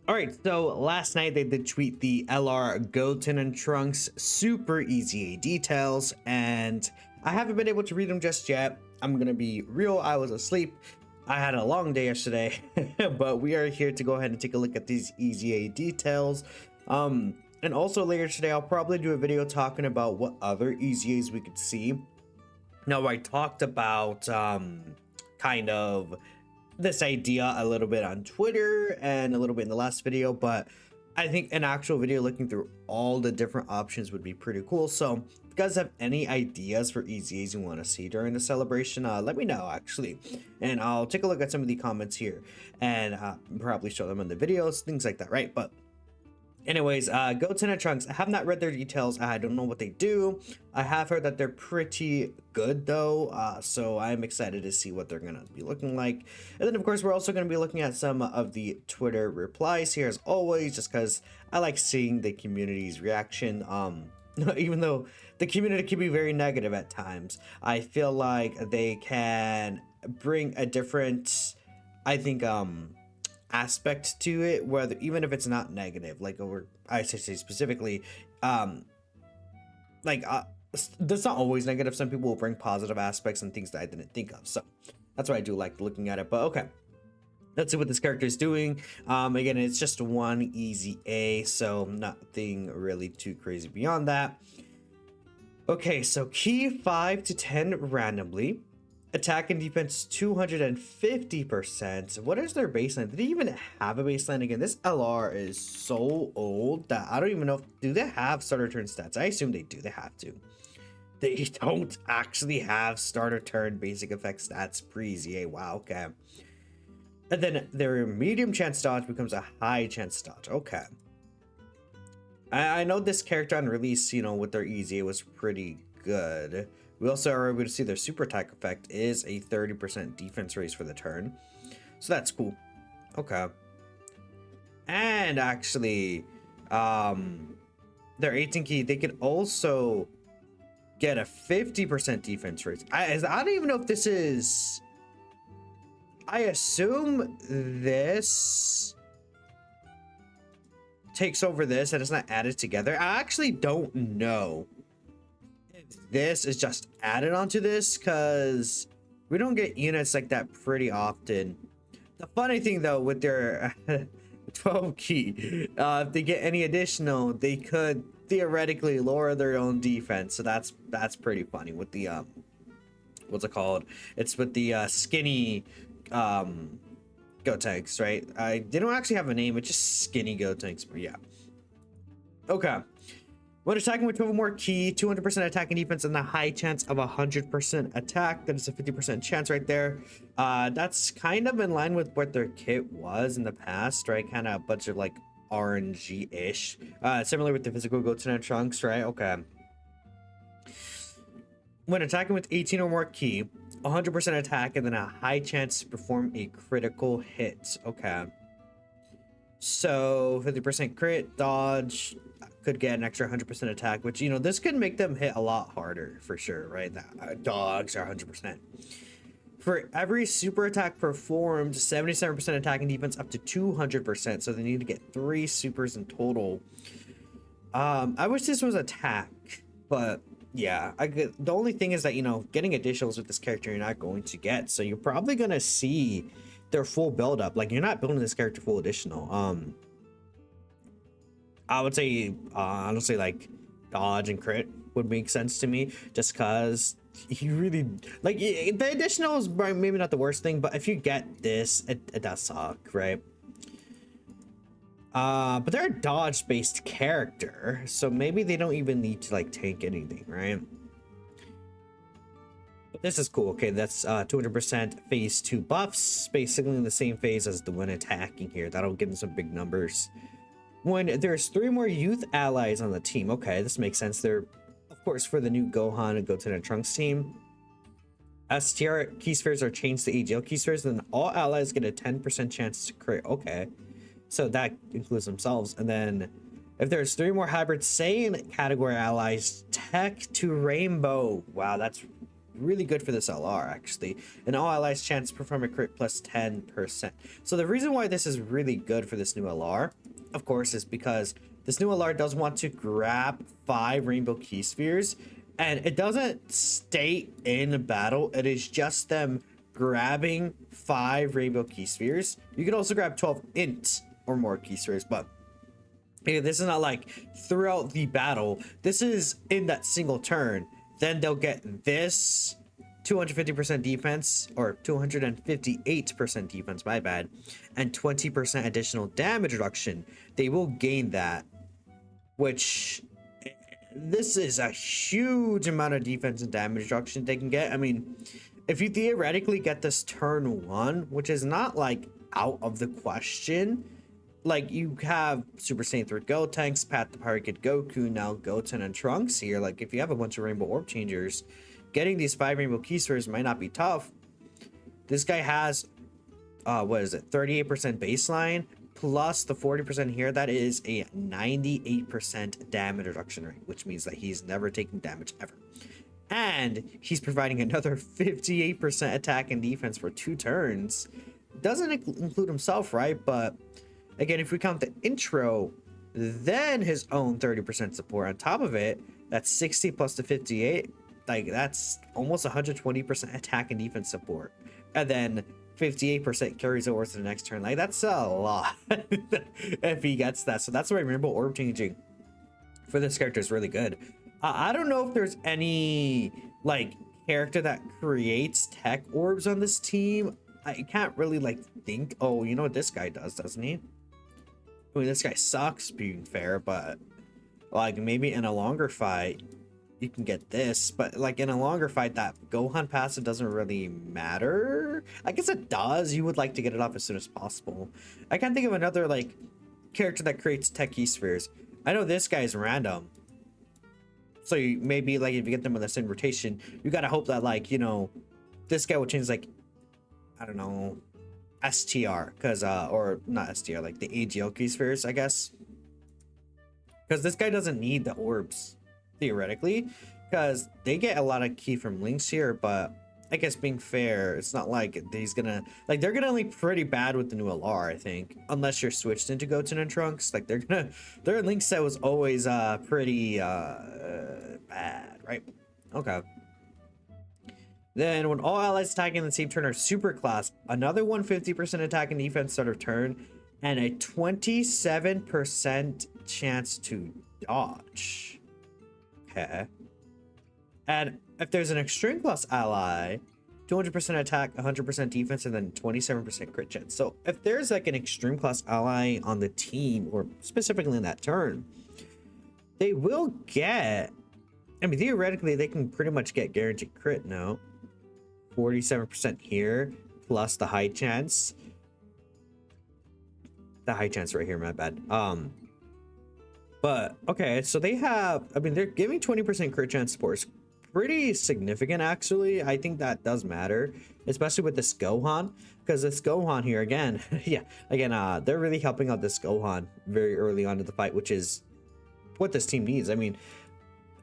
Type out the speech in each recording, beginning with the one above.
All right, so last night they did tweet the LR Goten and Trunks Super EZA details, and I haven't been able to read them just yet. I'm gonna be real, I was asleep. I had a long day yesterday, but we are here to go ahead and take a look at these EZA details. And also later today, I'll probably do a video talking about what other EZAs we could see. Now, I talked about kind of this idea a little bit on Twitter and a little bit in the last video, but I think an actual video looking through all the different options would be pretty cool. So if you guys have any ideas for EZAs you want to see during the celebration, let me know actually, and I'll take a look at some of the comments here and probably show them in the videos, things like that, right? But anyways, Goten and Trunks, I have not read their details. I don't know what they do. I have heard that they're pretty good though, so I'm excited to see what they're gonna be looking like. And then of course we're also gonna be looking at some of the Twitter replies here as always, just because I like seeing the community's reaction. Even though the community can be very negative at times, I feel like they can bring a different, I think, aspect to it, whether even if it's not negative, like over I should say specifically like that's not always negative. Some people will bring positive aspects and things that I didn't think of, so that's why I do like looking at it. But okay, let's see what this character is doing. Again, it's just one easy A, so nothing really too crazy beyond that. Okay, so key 5 to 10 randomly. Attack and defense 250%. What is their baseline? Did they even have a baseline? Again, this LR is so old that I don't even know do they have starter turn stats? I assume they do. They have to. They don't actually have starter turn basic effect stats pre-EZA. Wow, okay. And then their medium chance dodge becomes a high chance dodge. Okay. I know this character on release, you know, with their EZA was pretty good. We also are able to see their super attack effect is a 30% defense raise for the turn. So that's cool. Okay. And actually, their 18 key, they can also get a 50% defense raise. I don't even know if this is... I assume this takes over this and it's not added together. I actually don't know. This is just added onto this because we don't get units like that pretty often. The funny thing though with their 12 key, if they get any additional, they could theoretically lower their own defense. So that's pretty funny with the what's it called? It's with the skinny Gotenks, right? They don't actually have a name, it's just skinny Gotenks, but yeah. Okay. When attacking with 12 or more key, 200% attack and defense, and a high chance of 100% attack. That is a 50% chance right there. That's kind of in line with what their kit was in the past, right? Kind of a bunch of like RNG-ish. Similar with the physical Goten and Trunks, right? Okay. When attacking with 18 or more key, 100% attack, and then a high chance to perform a critical hit. Okay. So 50% crit, dodge, could get an extra 100% attack, which, you know, this could make them hit a lot harder for sure, right? Dogs are 100%. For every super attack performed, 77% attack and defense up to 200%. So they need to get 3 supers in total. I wish this was attack, but yeah, the only thing is that, you know, getting additionals with this character you're not going to get. So you're probably going to see their full build up. Like, you're not building this character full additional. I would say honestly, like dodge and crit would make sense to me, just because you really like the additional is maybe not the worst thing, but if you get this, it does suck, right? But they're a dodge based character, so maybe they don't even need to like tank anything, right? But this is cool. Okay, that's 200% phase 2 buffs, basically in the same phase as the one attacking here. That'll give them some big numbers. When there's 3 more youth allies on the team, okay, this makes sense. They're, of course, for the new Gohan and Goten and Trunks team. As TR key spheres are changed to AGL key spheres, then all allies get a 10% chance to crit. Okay, so that includes themselves. And then if there's 3 more hybrid Saiyan category allies, Tech to Rainbow. Wow, that's really good for this LR actually. An all allies chance to perform a crit plus 10%. So the reason why this is really good for this new LR, of course, is because this new LR does want to grab 5 rainbow key spheres, and it doesn't state in battle. It is just them grabbing 5 rainbow key spheres. You can also grab 12 int or more key spheres, but this is not like throughout the battle. This is in that single turn. Then they'll get this 250% defense, or 258% defense, my bad, and 20% additional damage reduction. They will gain that, which this is a huge amount of defense and damage reduction they can get. I mean, if you theoretically get this turn 1, which is not like out of the question, like you have Super Saiyan 3 Gotenks, Pat the Pirate Kid Goku, now Goten and Trunks here. Like if you have a bunch of Rainbow Orb Changers, getting these 5 Rainbow Key Spheres might not be tough. This guy has, what is it, 38% baseline, plus the 40% here. That is a 98% damage reduction rate, which means that he's never taking damage ever. And he's providing another 58% attack and defense for 2 turns. Doesn't include himself, right? But again, if we count the intro, then his own 30% support on top of it, that's 60 plus the 58. Like that's almost 120% attack and defense support. And then 58% carries over to the next turn. Like that's a lot if he gets that. So that's why Rainbow Orb changing for this character is really good. I don't know if there's any like character that creates tech orbs on this team. I can't really like think. Oh, you know what this guy does, doesn't he? I mean, this guy sucks, being fair, but like maybe in a longer fight you can get this, but like in a longer fight, that Gohan passive doesn't really matter. I guess it does. You would like to get it off as soon as possible. I can't think of another like character that creates tech key spheres. I know this guy is random, so you maybe like if you get them with the same rotation, you gotta hope that like, you know, this guy will change like, I don't know, STR, because or not STR, like the AGL key spheres, I guess, because this guy doesn't need the orbs theoretically, because they get a lot of key from links here. But I guess being fair, it's not like he's gonna like, they're gonna link pretty bad with the new LR, I think, unless you're switched into Goten and Trunks. Like their link set was always pretty bad, right? Okay. Then when all allies attacking in the same turn are super class, another 150% attack and defense start of turn, and a 27% chance to dodge. Okay. And if there's an extreme class ally, 200% attack, 100% defense, and then 27% crit chance. So if there's like an extreme class ally on the team, or specifically in that turn, they will get, I mean, theoretically, they can pretty much get guaranteed crit now. 47% here, plus the high chance. The high chance right here, my bad. But okay, so they have, I mean, they're giving 20% crit chance support. It's pretty significant, actually. I think that does matter, especially with this Gohan, because this Gohan here, again, yeah, again, they're really helping out this Gohan very early on in the fight, which is what this team needs. I mean,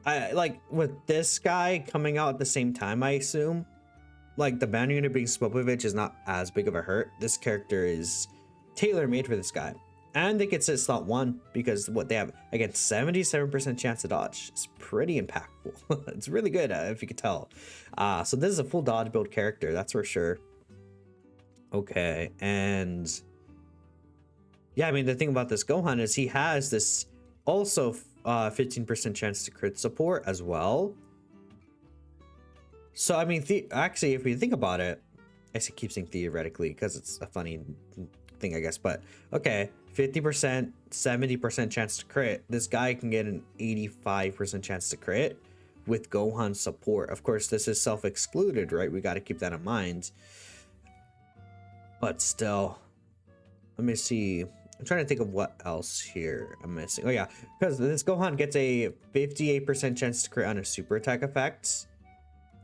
I like with this guy coming out at the same time, I assume, like the banner unit being Spopovich is not as big of a hurt. This character is tailor-made for this guy. And they get to slot 1 because what they have, again, 77% chance to dodge. It's pretty impactful. It's really good, if you could tell. So this is a full dodge build character, that's for sure. Okay, and yeah, I mean, the thing about this Gohan is he has this also 15% chance to crit support as well. So I mean, actually, if we think about it, I keep saying theoretically because it's a funny thing, I guess, but okay, 50%, 70% chance to crit. This guy can get an 85% chance to crit with Gohan support. Of course, this is self-excluded, right? We got to keep that in mind. But still, let me see. I'm trying to think of what else here I'm missing. Oh yeah, because this Gohan gets a 58% chance to crit on a super attack effect,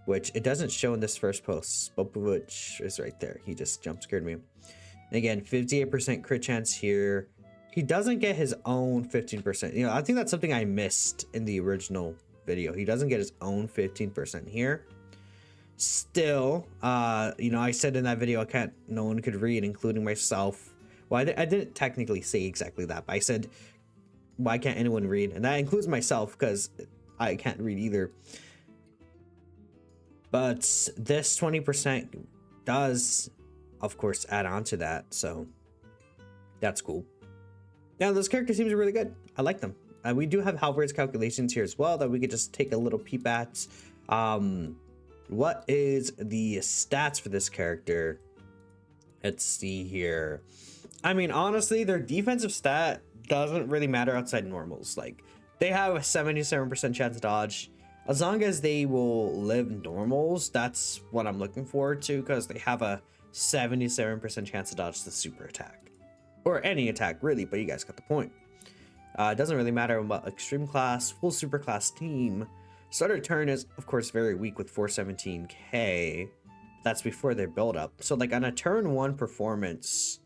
which it doesn't show in this first post. Spopovich is right there. He just jump scared me. Again, 58% crit chance here. He doesn't get his own 15%. You know, I think that's something I missed in the original video. He doesn't get his own 15% here. Still, you know, I said in that video, no one could read, including myself. Well, I didn't technically say exactly that, but I said, why can't anyone read? And that includes myself, because I can't read either. But this 20% does, of course, add on to that, so that's cool. Now, this character seems really good. I like them. We do have Halberd's calculations here as well that we could just take a little peep at. What is the stats for this character? Let's see here. I mean, honestly, their defensive stat doesn't really matter outside normals. Like, they have a 77% chance to dodge. As long as they will live normals, that's what I'm looking forward to, because they have a 77% chance to dodge the super attack. Or any attack, really, but you guys got the point. It doesn't really matter about extreme class, full super class team. Starter turn is, of course, very weak with 417k. That's before their build up. So, like, on a turn 1 performance,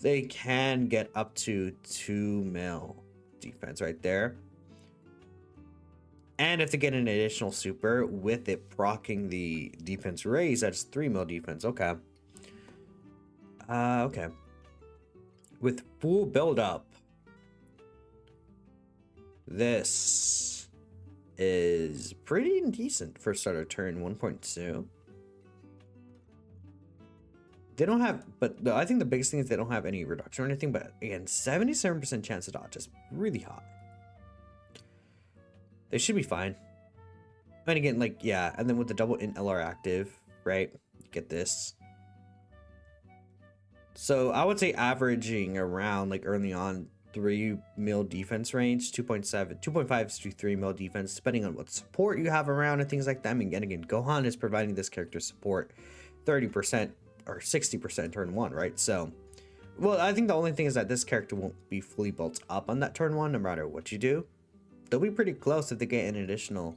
they can get up to 2 mil defense right there. And if they get an additional super with it proccing the defense raise, that's 3 mil defense. Okay. Okay. With full build up, this is pretty decent for starter turn 1.2. They don't have, but I think the biggest thing is they don't have any reduction or anything. But again, 77% chance to dodge is really high. They should be fine. And again, like, yeah, and then with the double int LR active, right? Get this. So I would say averaging around, like, early on 3 mil defense range, 2.5 to 3 mil defense, depending on what support you have around and things like that. I mean, again, Gohan is providing this character support 30% or 60% turn 1, right? So, well, I think the only thing is that this character won't be fully built up on that turn 1 no matter what you do. They'll be pretty close if they get an additional.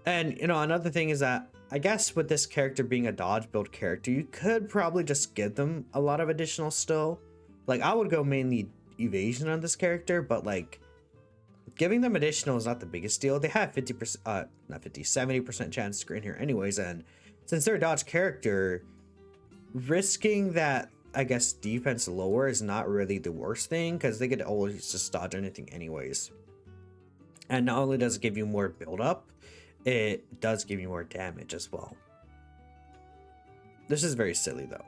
And, you know, another thing is that I guess with this character being a dodge build character, you could probably just give them a lot of additional still. Like, I would go mainly evasion on this character, but like giving them additional is not the biggest deal. They have 50%, not 50, 70% chance to green here anyways. And since they're a dodge character, risking that, I guess, defense lower is not really the worst thing, because they could always just dodge anything anyways. And not only does it give you more build up, it does give you more damage as well. This is very silly though.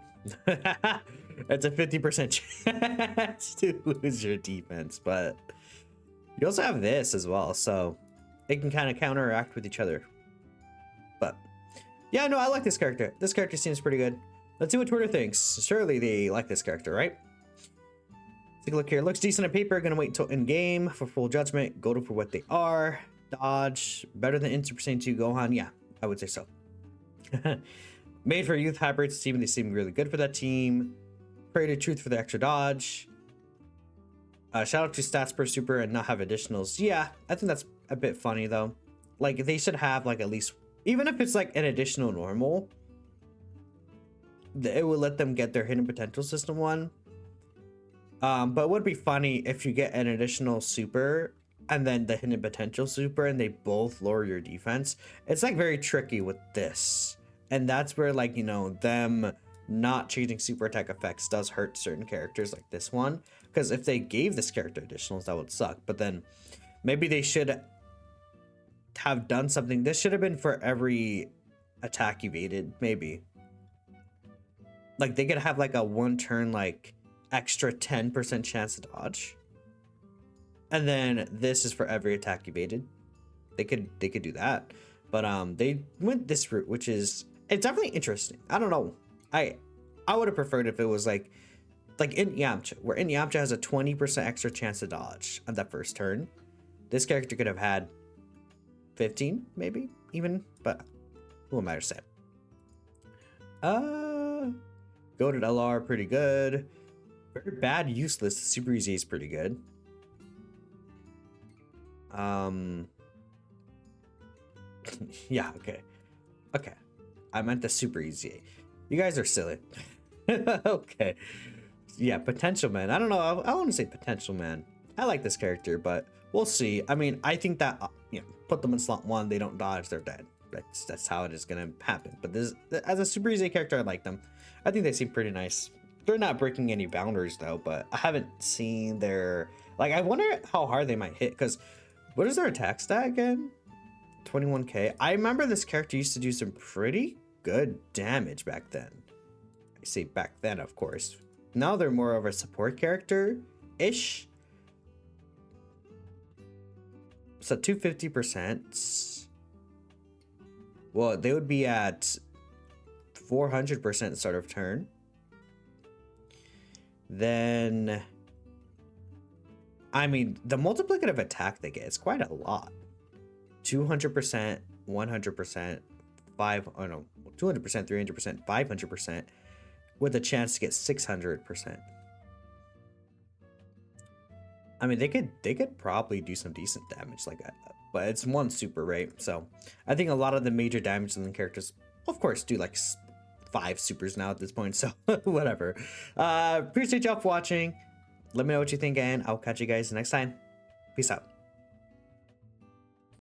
It's a 50% chance to lose your defense, but you also have this as well, so it can kind of counteract with each other. But yeah, no, I like this character. This character seems pretty good. Let's see what Twitter thinks. Surely they like this character, right? Take a look here. Looks decent on paper. Gonna wait until in game for full judgment. Go to for what they are. Dodge better than Super Saiyan 2 Gohan. Yeah, I would say so. Made for a youth hybrids team. They seem really good for that team. Created truth for the extra dodge. Shout out to stats per super and not have additionals. Yeah, I think that's a bit funny though. Like, they should have like at least, even if it's like an additional normal, it would let them get their hidden potential system one. But it would be funny if you get an additional super and then the hidden potential super and they both lower your defense. It's like very tricky with this. And that's where, like, you know, them not changing super attack effects does hurt certain characters like this one. Because if they gave this character additionals, that would suck. But then maybe they should have done something. This should have been for every attack evaded, maybe. Like, they could have like a one turn, like, extra 10% chance to dodge. And then this is for every attack evaded. They could do that. But they went this route, which is, it's definitely interesting. I don't know. I would have preferred if it was like in Yamcha, where in Yamcha has a 20% extra chance to dodge on that first turn. This character could have had 15, maybe even, but who am I to say? Goated LR pretty good. Very bad useless. Super EZA is pretty good. Yeah, okay. I meant the Super EZA. You guys are silly. Okay. Yeah, Potential Man. I don't know. I want to say Potential Man. I like this character, but we'll see. I mean, I think that, you know, put them in slot 1, they don't dodge, they're dead. That's how it is gonna happen. But this, as a Super EZA character, I like them. I think they seem pretty nice. They're not breaking any boundaries though, but I haven't seen their, like, I wonder how hard they might hit, because what is their attack stat again? 21k. I remember this character used to do some pretty good damage back then. I say back then, of course. Now they're more of a support character-ish. So 250%. Well, they would be at 400% start of turn. Then, I mean, the multiplicative attack they get is quite a lot. 200%, 100%, 200%, 300%, 500%, with a chance to get 600%. I mean, they could probably do some decent damage like that, but it's one super, right? So I think a lot of the major damage in the characters, of course, do like 5 supers now at this point, so whatever. Appreciate y'all for watching. Let me know what you think, and I'll catch you guys next time. Peace out.